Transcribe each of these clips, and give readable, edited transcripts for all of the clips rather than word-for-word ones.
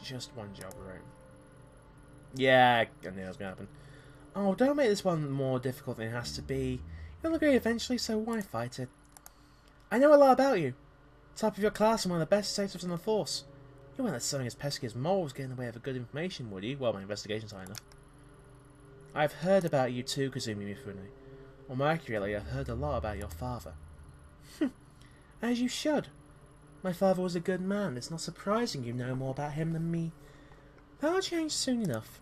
just one job, right? Yeah, I knew that was gonna happen. Oh, don't make this one more difficult than it has to be. You'll agree eventually, so why fight it? I know a lot about you. Top of your class and one of the best detectives in the force. You won't let something as pesky as moles get in the way of good information, would you? Well, my investigation's high enough. I've heard about you too, Kazumi Mifune. Or more accurately, I've heard a lot about your father. As you should. My father was a good man. It's not surprising you know more about him than me. That'll change soon enough.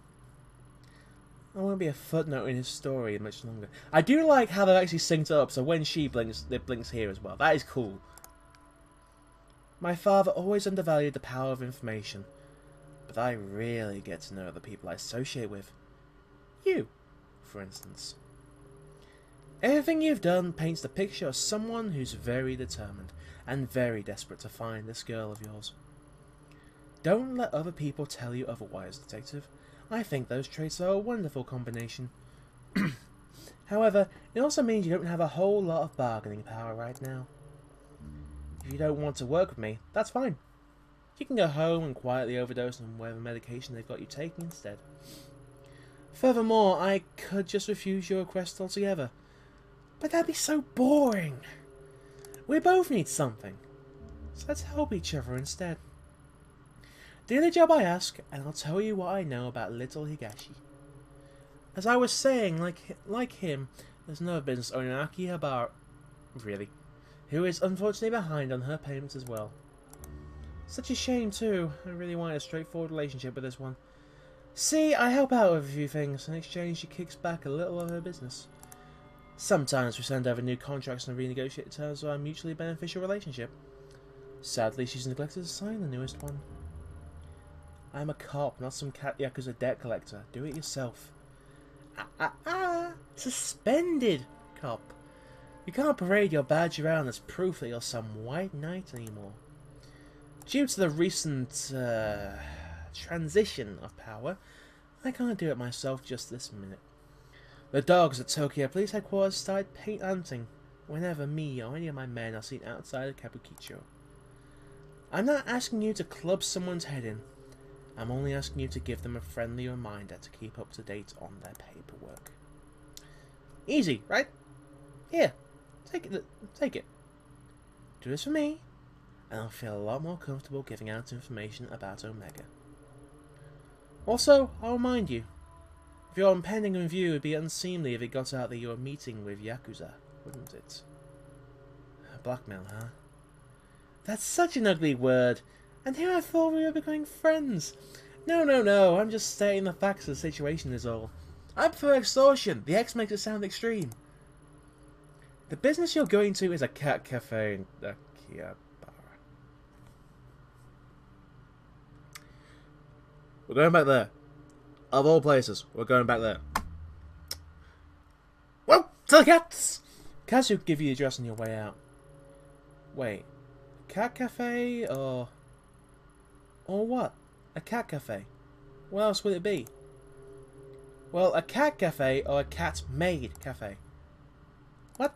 I won't be a footnote in his story much longer. I do like how they've actually synced up, so when she blinks, it blinks here as well. That is cool. My father always undervalued the power of information, but I really get to know the people I associate with. You, for instance. Everything you've done paints the picture of someone who's very determined and very desperate to find this girl of yours. Don't let other people tell you otherwise, Detective. I think those traits are a wonderful combination. However, it also means you don't have a whole lot of bargaining power right now. If you don't want to work with me, that's fine. You can go home and quietly overdose on whatever medication they've got you taking instead. Furthermore, I could just refuse your request altogether. But that'd be so boring. We both need something. So let's help each other instead. Do the job I ask, and I'll tell you what I know about little Higashi. As I was saying, like him, there's another business owner, Akihabara, really, who is unfortunately behind on her payments as well. Such a shame too. I really wanted a straightforward relationship with this one. See, I help out with a few things. In exchange, she kicks back a little of her business. Sometimes we send over new contracts and renegotiate terms of our mutually beneficial relationship. Sadly, she's neglected to sign the newest one. I'm a cop, not some cat yakuza debt collector. Do it yourself. Suspended cop. You can't parade your badge around as proof that you're some white knight anymore. Due to the recent transition of power, I can't do it myself just this minute. The dogs at Tokyo Police Headquarters started paint hunting whenever me or any of my men are seen outside of Kabukicho. I'm not asking you to club someone's head in. I'm only asking you to give them a friendly reminder to keep up to date on their paperwork. Easy, right? Here, take it. Do this for me, and I'll feel a lot more comfortable giving out information about Omega. Also, I'll remind you, if your impending review would be unseemly if it got out that you were meeting with Yakuza, wouldn't it? Blackmail, huh? That's such an ugly word. And here I thought we were becoming friends. No, I'm just stating the facts of the situation is all. I prefer extortion. The X makes it sound extreme. The business you're going to is a cat cafe in Akihabara. We're going back there. Of all places, we're going back there. Well, to the cats! Cats will give you the address on your way out. Wait, cat cafe or what? A cat cafe? What else would it be? Well, a cat cafe or a cat-made cafe? What?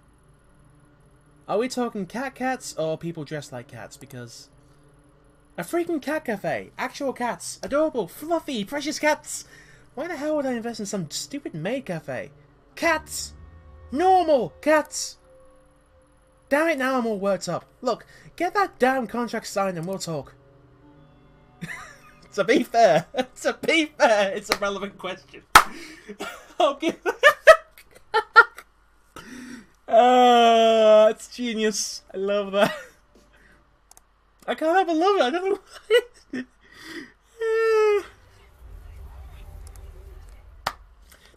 Are we talking cats or people dressed like cats? Because a freaking cat cafe! Actual cats! Adorable, fluffy, precious cats! Why the hell would I invest in some stupid maid cafe? Cats! Normal cats! Damn it, now I'm all worked up. Look, get that damn contract signed and we'll talk. To be fair, it's a relevant question. I'll give... it's genius. I love that. I can't help but love it. I don't know why.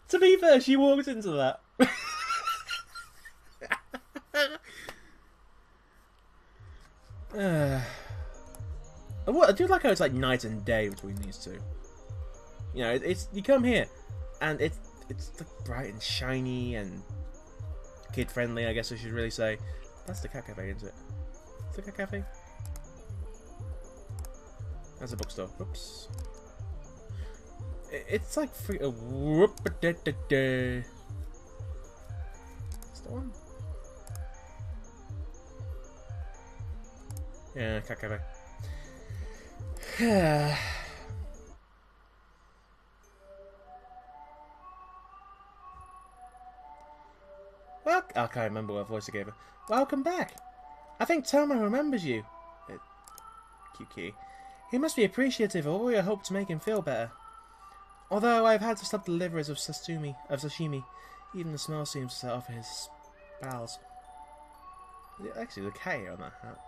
To be fair, she walked into that. I do like how it's like night and day between these two. You know, it's you come here, and it's like bright and shiny and kid friendly. I guess I should really say. That's the cat cafe, isn't it? It's the cat cafe. That's a bookstore. Oops. It's like free. Whoop da da da. That's the one. Yeah, cat cafe. I can't remember what voice I gave her. Welcome back. I think Tomo remembers you. Cute. He must be appreciative of all your hope to make him feel better. Although I've had to stop deliveries of sashimi, even the smell seems to set off his bowels. Actually, the K on that hat.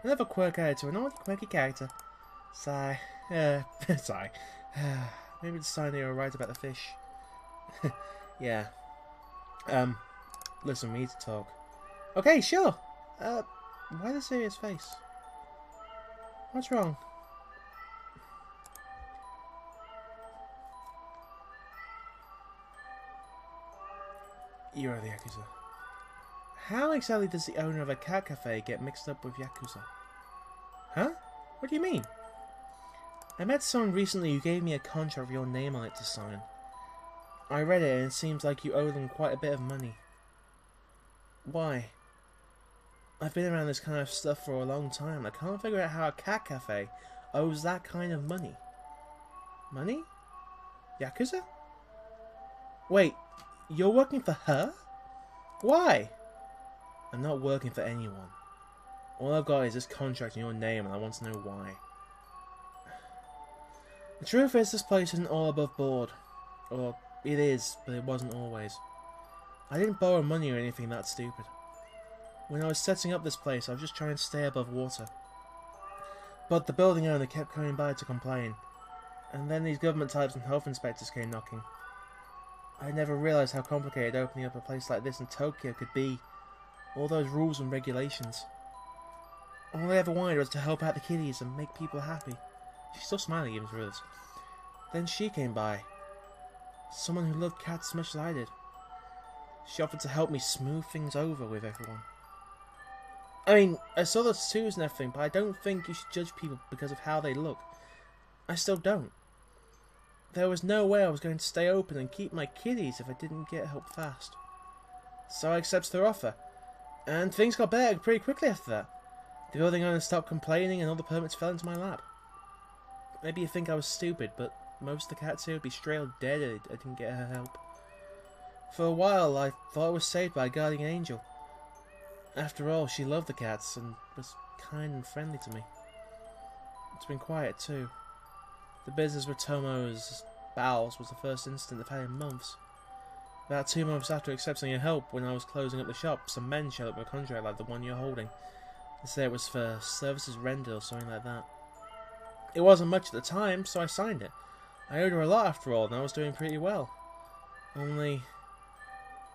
Another quirk added to an already quirky character. Sigh. Sigh. Maybe it's a sign that you're right about the fish. Yeah. Listen, we need to talk. Okay, sure. Why the serious face? What's wrong? You are the Yakuza. How exactly does the owner of a cat cafe get mixed up with Yakuza? Huh? What do you mean? I met someone recently who gave me a contract with your name on it to sign. I read it and it seems like you owe them quite a bit of money. Why? I've been around this kind of stuff for a long time. I can't figure out how a cat cafe owes that kind of money. Money? Yakuza? Wait, you're working for her? Why? I'm not working for anyone. All I've got is this contract in your name and I want to know why. The truth is, this place isn't all above board. Or, it is, but it wasn't always. I didn't borrow money or anything that stupid. When I was setting up this place, I was just trying to stay above water. But the building owner kept coming by to complain. And then these government types and health inspectors came knocking. I never realised how complicated opening up a place like this in Tokyo could be. All those rules and regulations. All I ever wanted was to help out the kiddies and make people happy. She's still smiling even through this. Then she came by. Someone who loved cats as much as I did. She offered to help me smooth things over with everyone. I mean, I saw the tattoos and everything, but I don't think you should judge people because of how they look. I still don't. There was no way I was going to stay open and keep my kiddies if I didn't get help fast. So I accepted their offer. And things got better pretty quickly after that. The building owner stopped complaining and all the permits fell into my lap. Maybe you think I was stupid, but most of the cats here would be straight up dead if I didn't get her help. For a while, I thought I was saved by a guardian angel. After all, she loved the cats and was kind and friendly to me. It's been quiet too. The business with Tomo's bowels was the first incident I've had in months. About 2 months after accepting her help, when I was closing up the shop, some men showed up with a contract like the one you're holding. They said it was for services rendered or something like that. It wasn't much at the time, so I signed it. I owed her a lot after all, and I was doing pretty well. Only,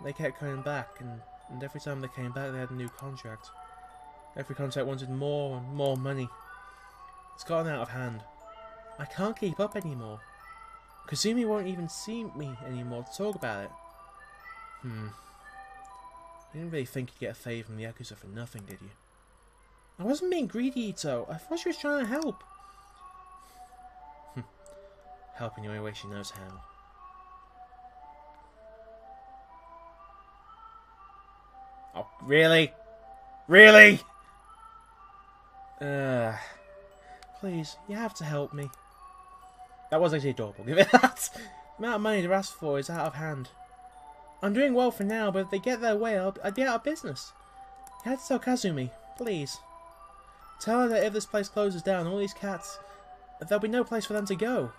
they kept coming back, and every time they came back they had a new contract. Every contract wanted more and more money. It's gotten out of hand. I can't keep up anymore. Kazumi won't even see me anymore to talk about it. You didn't really think you'd get a favour from the Yakuza for nothing, did you? I wasn't being greedy, Itō. I thought she was trying to help. Help in the only way she knows how. Oh, really? Really? Please, you have to help me. That was actually adorable, give it that. The amount of money they're asked for is out of hand. I'm doing well for now, but if they get their way, I'd be out of business. You have to tell Kazumi, please. Tell her that if this place closes down, all these cats, there'll be no place for them to go.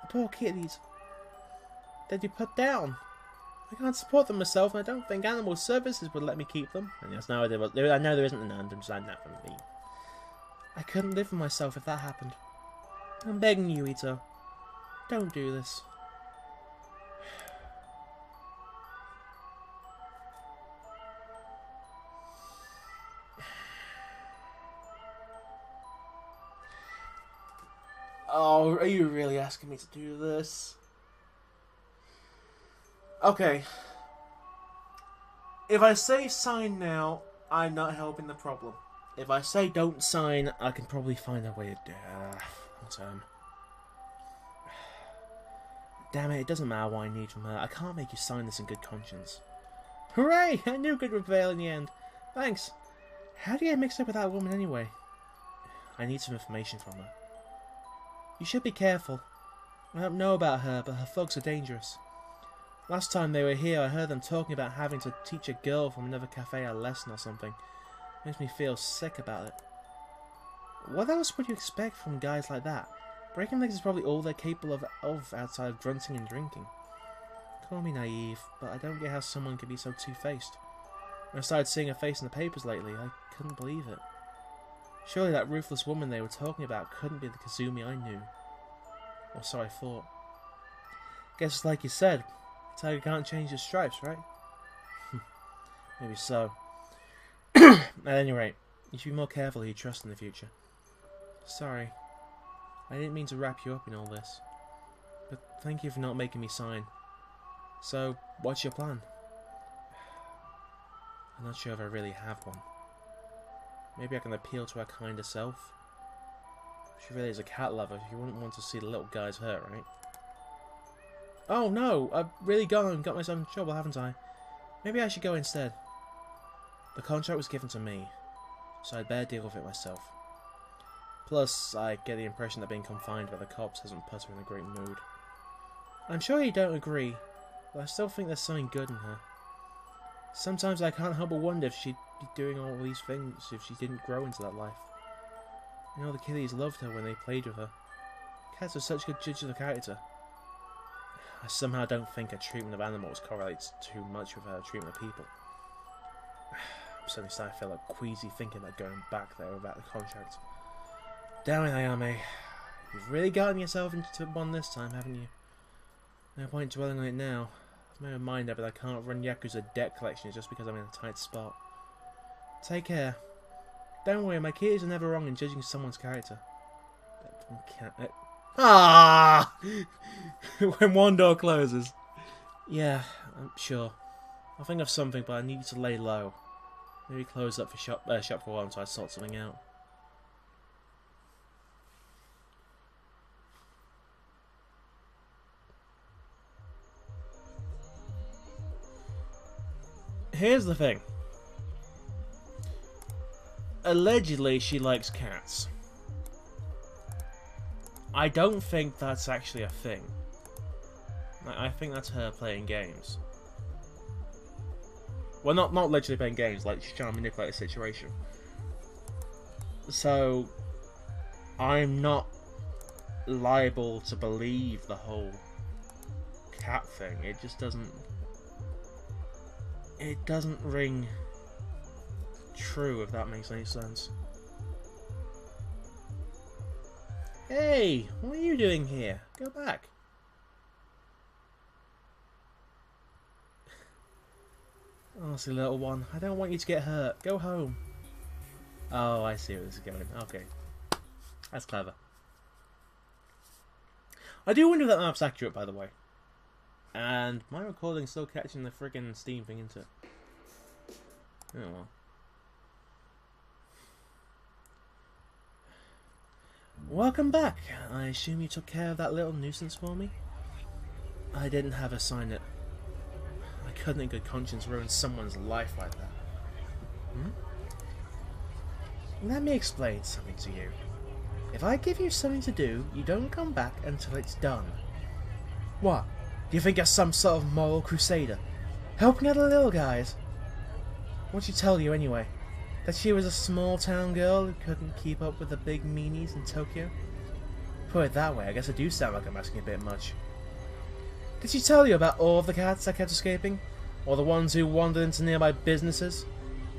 The poor kitties. They'd be put down. I can't support them myself, and I don't think animal services would let me keep them. And yes, no, I know there isn't an end, I'm just adding that from me. I couldn't live with myself if that happened. I'm begging you, Itō. Don't do this. Oh, are you really asking me to do this? Okay. If I say sign now, I'm not helping the problem. If I say don't sign, I can probably find a way to damn it, it doesn't matter what I need from her. I can't make you sign this in good conscience. Hooray! I knew good would prevail in the end. Thanks. How do you get mixed up with that woman anyway? I need some information from her. You should be careful. I don't know about her, but her thugs are dangerous. Last time they were here, I heard them talking about having to teach a girl from another cafe a lesson or something. Makes me feel sick about it. What else would you expect from guys like that? Breaking legs is probably all they're capable of outside of grunting and drinking. Call me naive, but I don't get how someone could be so two-faced. When I started seeing her face in the papers lately, I couldn't believe it. Surely that ruthless woman they were talking about couldn't be the Kazumi I knew. Or so I thought. Guess it's like you said, tiger can't change his stripes, right? Maybe so. At any rate, you should be more careful who you trust in the future. Sorry. I didn't mean to wrap you up in all this. But thank you for not making me sign. So, what's your plan? I'm not sure if I really have one. Maybe I can appeal to her kinder self. She really is a cat lover. You wouldn't want to see the little guys hurt, right? Oh no! I've really gone and got myself in trouble, haven't I? Maybe I should go instead. The contract was given to me, so I'd better deal with it myself. Plus, I get the impression that being confined by the cops hasn't put her in a great mood. I'm sure you don't agree, but I still think there's something good in her. Sometimes I can't help but wonder if she'd be doing all these things if she didn't grow into that life. You know, the kiddies loved her when they played with her. Cats are such good judges of character. I somehow don't think her treatment of animals correlates too much with her treatment of people. I'm suddenly starting to feel like queasy thinking about going back there without the contract. Damn it, Ayame. You've really gotten yourself into one this time, haven't you? No point dwelling on it now. I've made my mind up that I can't run Yakuza debt collections just because I'm in a tight spot. Take care. Don't worry, my kids are never wrong in judging someone's character. When one door closes. Yeah, I'm sure. I'll think of something, but I need to lay low. Maybe close up for shop for a while until I sort something out. Here's the thing. Allegedly, she likes cats. I don't think that's actually a thing. I think that's her playing games. Well, not allegedly playing games, like she's trying to manipulate a situation. So, I'm not liable to believe the whole cat thing. It just doesn't... It doesn't ring true, if that makes any sense. Hey, what are you doing here? Go back. Honestly, little one, I don't want you to get hurt. Go home. Oh, I see where this is going. Okay. That's clever. I do wonder if that map's accurate, by the way. And my recording's still catching the friggin' Steam thing, isn't it? Oh well. Welcome back. I assume you took care of that little nuisance for me? I didn't have her sign it. I couldn't in good conscience ruin someone's life like that. Let me explain something to you. If I give you something to do, you don't come back until it's done. What? Do you think you're some sort of moral crusader? Helping out the little guys? What'd she tell you anyway? That she was a small town girl who couldn't keep up with the big meanies in Tokyo? Put it that way, I guess I do sound like I'm asking a bit much. Did she tell you about all of the cats that kept escaping? Or the ones who wandered into nearby businesses?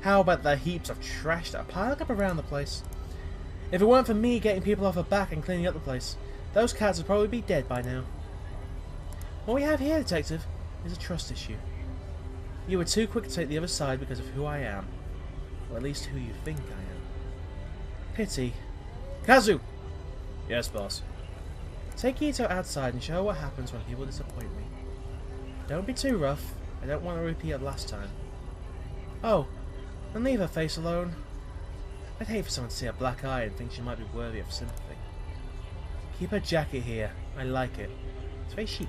How about the heaps of trash that are piling up around the place? If it weren't for me getting people off her back and cleaning up the place, those cats would probably be dead by now. What we have here, Detective, is a trust issue. You were too quick to take the other side because of who I am. Or at least who you think I am. Pity. Kazu! Yes, boss. Take Itō outside and show her what happens when people disappoint me. Don't be too rough. I don't want to repeat of last time. Oh, and leave her face alone. I'd hate for someone to see a black eye and think she might be worthy of sympathy. Keep her jacket here. I like it. It's very chic.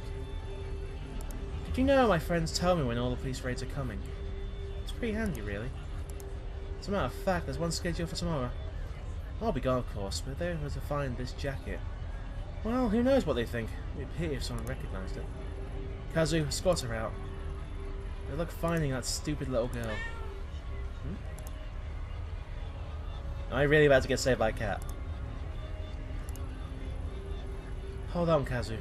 Did you know my friends tell me when all the police raids are coming? It's pretty handy, really. As a matter of fact, there's one scheduled for tomorrow. I'll be gone, of course, but if they were to find this jacket, well, who knows what they think. It'd be a pity if someone recognised it. Kazu, escort her out. Good luck finding that stupid little girl. Am I really about to get saved by a cat? Hold on, Kazu.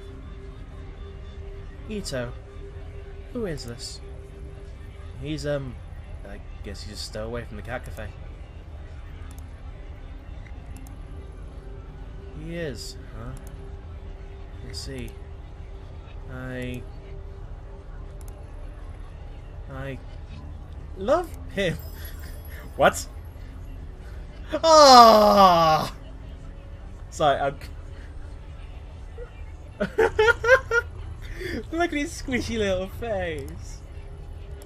Itō, who is this? He's, I guess he's a stowaway from the cat cafe. He is, huh? I see. I love him. What? Ah! Sorry, I'm... Look at his squishy little face.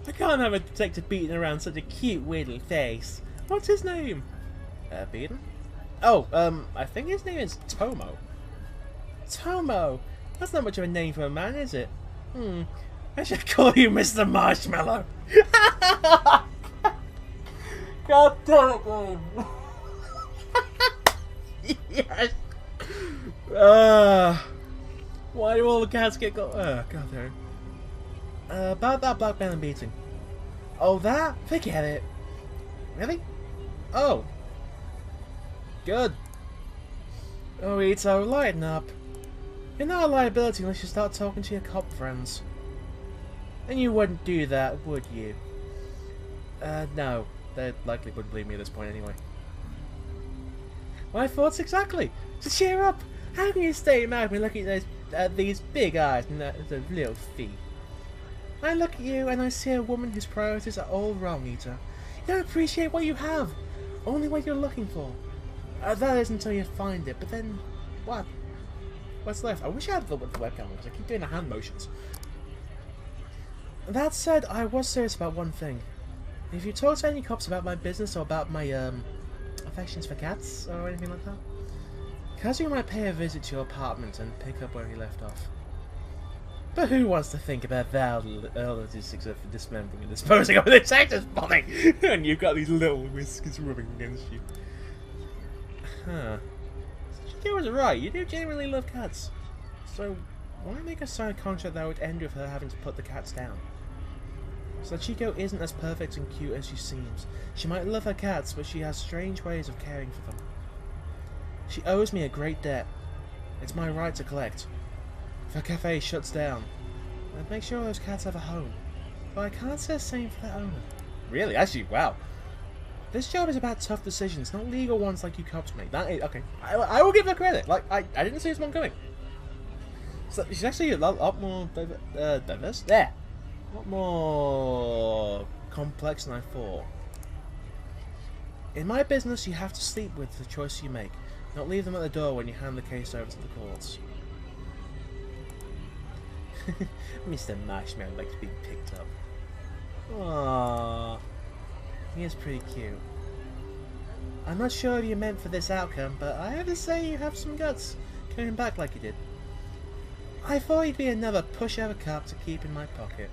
I can't have a detective beating around such a cute, weird little face. What's his name? Beaten? Oh, I think his name is Tomo. Tomo! That's not much of a name for a man, is it? I should call you Mr. Marshmallow. God damn it, game. Yes. Why do all the cats get got? God damn. About that black man beating. Oh, that? Forget it. Really? Oh. Good. Oh, Itō, lighten up. You're not a liability unless you start talking to your cop friends. And you wouldn't do that, would you? No. They likely wouldn't believe me at this point anyway. My thoughts exactly. So cheer up. How can you stay mad when looking at these big eyes and the little feet? I look at you and I see a woman whose priorities are all wrong, Itō. You don't appreciate what you have. Only what you're looking for. That is until you find it, but then... what? What's left? I wish I had the webcam because I keep doing the hand motions. That said, I was serious about one thing. If you talk to any cops about my business or about my, affections for cats or anything like that, Kazu might pay a visit to your apartment and pick up where he left off. But who wants to think about that logistics of dismembering and disposing of this actor's body? And you've got these little whiskers rubbing against you. Huh. Chico was right, you do genuinely love cats. So, why make a signed contract that would end with her having to put the cats down? Sachiko isn't as perfect and cute as she seems. She might love her cats, but she has strange ways of caring for them. She owes me a great debt. It's my right to collect. If her cafe shuts down, I'd make sure those cats have a home. But I can't say the same for their owner. Really? Actually, wow. This job is about tough decisions, not legal ones like you cops make. That is, okay. I will give her credit. Like, I didn't see this one coming. So she's actually a lot more diverse. There. A lot more complex than I thought. In my business, you have to sleep with the choice you make, not leave them at the door when you hand the case over to the courts. Mr. Marshmallow likes being picked up. Aww. He is pretty cute. I'm not sure if you meant for this outcome, but I have to say you have some guts, coming back like you did. I thought you'd be another pushover cop to keep in my pocket.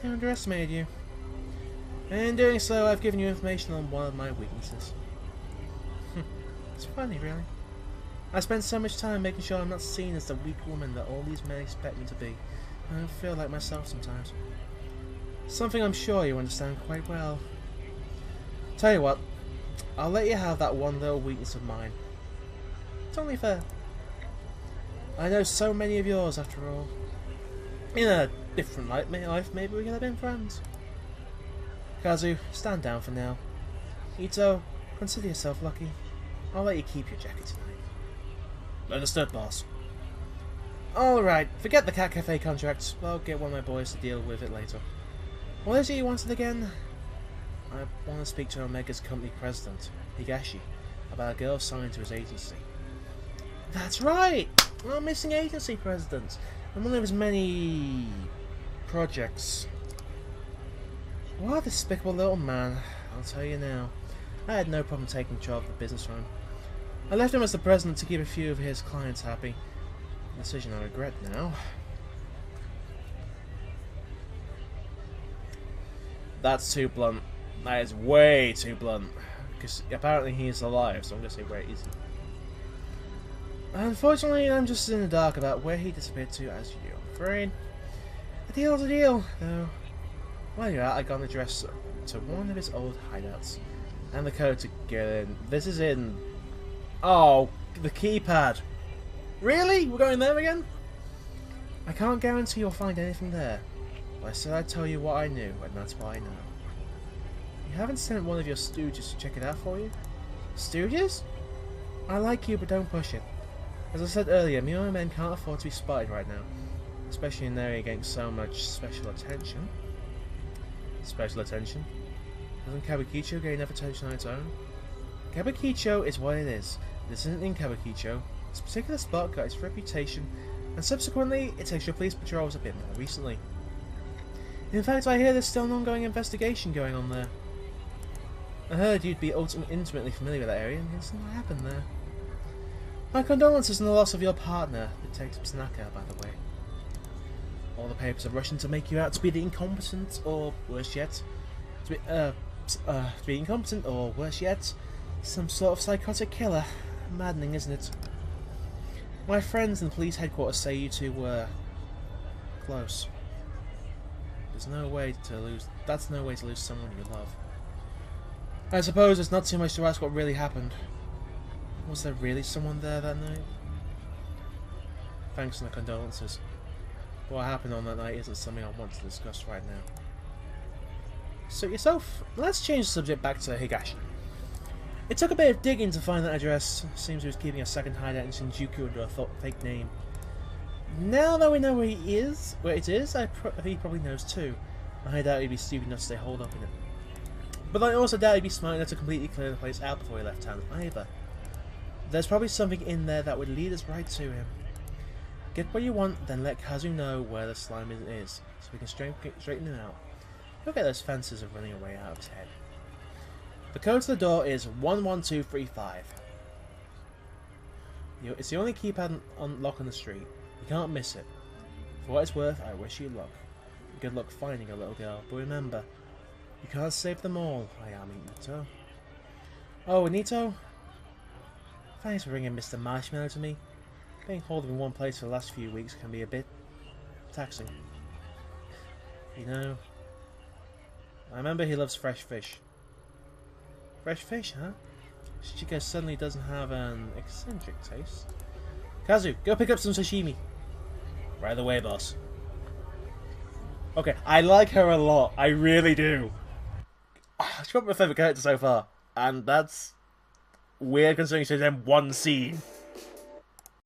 I underestimated you. And in doing so, I've given you information on one of my weaknesses. It's funny, really. I spend so much time making sure I'm not seen as the weak woman that all these men expect me to be. I don't feel like myself sometimes. Something I'm sure you understand quite well. Tell you what, I'll let you have that one little weakness of mine. It's only fair. I know so many of yours, after all. In a different life, maybe we could have been friends. Kazu, stand down for now. Itō, consider yourself lucky. I'll let you keep your jacket tonight. Understood, boss. Alright, forget the Cat Cafe contract. I'll get one of my boys to deal with it later. What is it you wanted again? I want to speak to Omega's company president, Higashi, about a girl signed to his agency. That's right! Our missing agency president. And one of his many projects. What a despicable little man, I'll tell you now. I had no problem taking control of the business from him. I left him as the president to keep a few of his clients happy. A decision I regret now. That's too blunt. That is way too blunt. Because apparently he is alive, so I'm going to say where is he. Unfortunately, I'm just in the dark about where he disappeared to as you, I'm afraid. A deal's a deal, though. While you're out, I got an address to one of his old hideouts. And the code to get in. This is in... Oh, the keypad. Really? We're going there again? I can't guarantee you'll find anything there. But I said I'd tell you what I knew, and that's what I know. You haven't sent one of your stooges to check it out for you? Stooges? I like you, but don't push it. As I said earlier, me and my men can't afford to be spotted right now. Especially in an area getting so much special attention. Special attention? Doesn't Kabukicho get enough attention on its own? Kabukicho is what it is. This isn't in Kabukicho. This particular spot got its reputation, and subsequently, its extra police patrols a bit more recently. In fact, I hear there's still an ongoing investigation going on there. I heard you'd be intimately familiar with that area, and here's what happened there. My condolences on the loss of your partner, Detective Itō, by the way. All the papers are rushing to make you out to be the incompetent, or worse yet, to be incompetent, or worse yet, some sort of psychotic killer. Maddening, isn't it? My friends in the police headquarters say you two were close. There's no way to lose. That's no way to lose someone you love. I suppose it's not too much to ask what really happened. Was there really someone there that night? Thanks for the condolences. What happened on that night isn't something I want to discuss right now. Suit yourself. Let's change the subject back to Higashi. It took a bit of digging to find that address. Seems he was keeping a second hideout in Shinjuku under a fake name. Now that we know where he is, he probably knows too. I doubt he'd be stupid enough to stay holed up in it. But I also doubt he'd be smart enough to completely clear the place out before he left town either. There's probably something in there that would lead us right to him. Get what you want, then let Kazu know where the slime is, so we can straighten him out. Look at those fences are running away out of his head. The code to the door is 11235. It's the only keypad lock on the street. You can't miss it. For what it's worth, I wish you luck. Good luck finding a little girl, but remember, you can't save them all. I am Itō. Oh, Itō? Thanks for bringing Mr. Marshmallow to me. Being holed in one place for the last few weeks can be a bit taxing. You know, I remember he loves fresh fish. Fresh fish, huh? Shichiko suddenly doesn't have an eccentric taste. Kazu, go pick up some sashimi. Right away, boss. Okay, I like her a lot. I really do. She's got my favourite character so far. And that's weird considering she's in one scene.